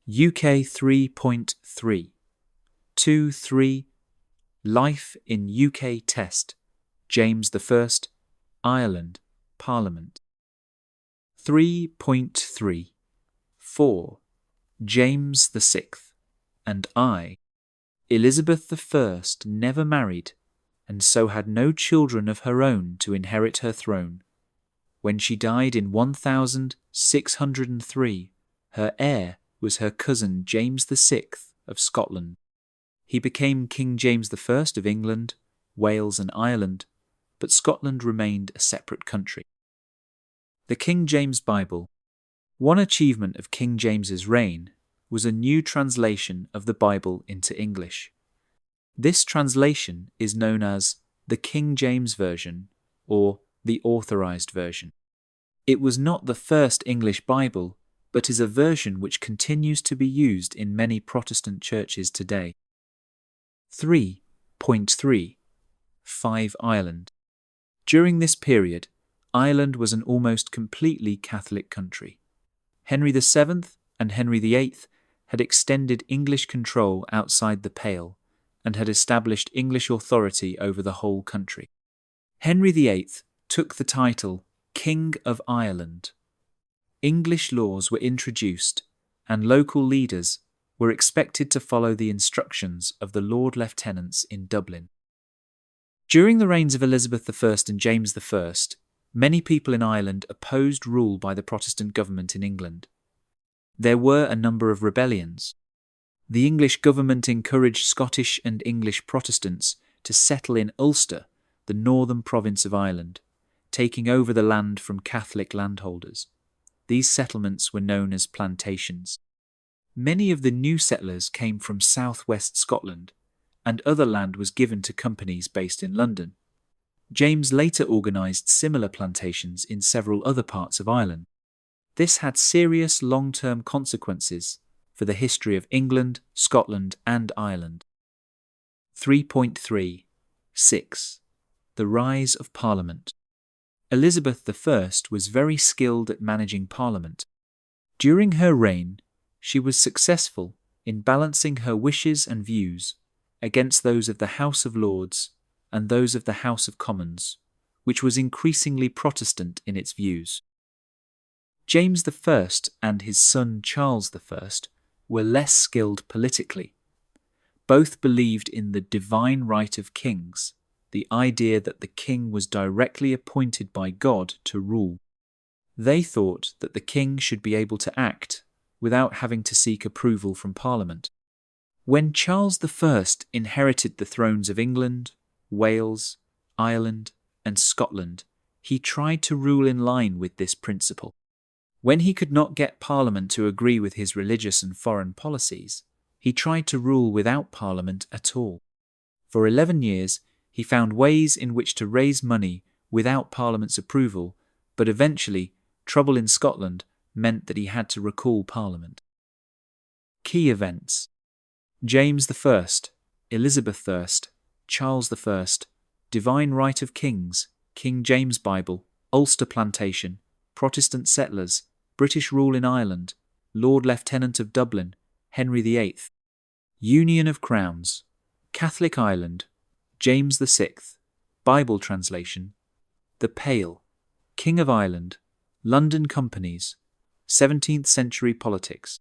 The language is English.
UK 3.3 2.3 Life in UK Test James I, Ireland, Parliament. 3.3 4 James VI and I. Elizabeth I never married, and so had no children of her own to inherit her throne. When she died in 1603, her heir was her cousin James VI of Scotland. He became King James I of England, Wales and Ireland, but Scotland remained a separate country. The King James Bible. One achievement of King James's reign was a new translation of the Bible into English. This translation is known as the King James Version or the Authorised Version. It was not the first English Bible, but is a version which continues to be used in many Protestant churches today. 3.3 5 Ireland. During this period, Ireland was an almost completely Catholic country. Henry VII and Henry VIII had extended English control outside the Pale and had established English authority over the whole country. Henry VIII took the title King of Ireland. English laws were introduced, and local leaders were expected to follow the instructions of the Lord Lieutenants in Dublin. During the reigns of Elizabeth I and James I, many people in Ireland opposed rule by the Protestant government in England. There were a number of rebellions. The English government encouraged Scottish and English Protestants to settle in Ulster, the northern province of Ireland, taking over the land from Catholic landholders. These settlements were known as plantations. Many of the new settlers came from southwest Scotland, and other land was given to companies based in London. James later organised similar plantations in several other parts of Ireland. This had serious long-term consequences for the history of England, Scotland and Ireland. 3.3 6 The rise of Parliament. Elizabeth I was very skilled at managing Parliament. During her reign, she was successful in balancing her wishes and views against those of the House of Lords and those of the House of Commons, which was increasingly Protestant in its views. James I and his son Charles I were less skilled politically. Both believed in the divine right of kings, the idea that the king was directly appointed by God to rule. They thought that the king should be able to act without having to seek approval from Parliament. When Charles I inherited the thrones of England, Wales, Ireland, and Scotland, he tried to rule in line with this principle. When he could not get Parliament to agree with his religious and foreign policies, he tried to rule without Parliament at all. For 11 years, he found ways in which to raise money without Parliament's approval, but eventually, trouble in Scotland meant that he had to recall Parliament. Key events: James I, Elizabeth I, Charles I, Divine Right of Kings, King James Bible, Ulster Plantation, Protestant settlers, British rule in Ireland, Lord Lieutenant of Dublin, Henry VIII, Union of Crowns, Catholic Ireland, James VI, Bible translation, the Pale, King of Ireland, London companies, 17th century politics.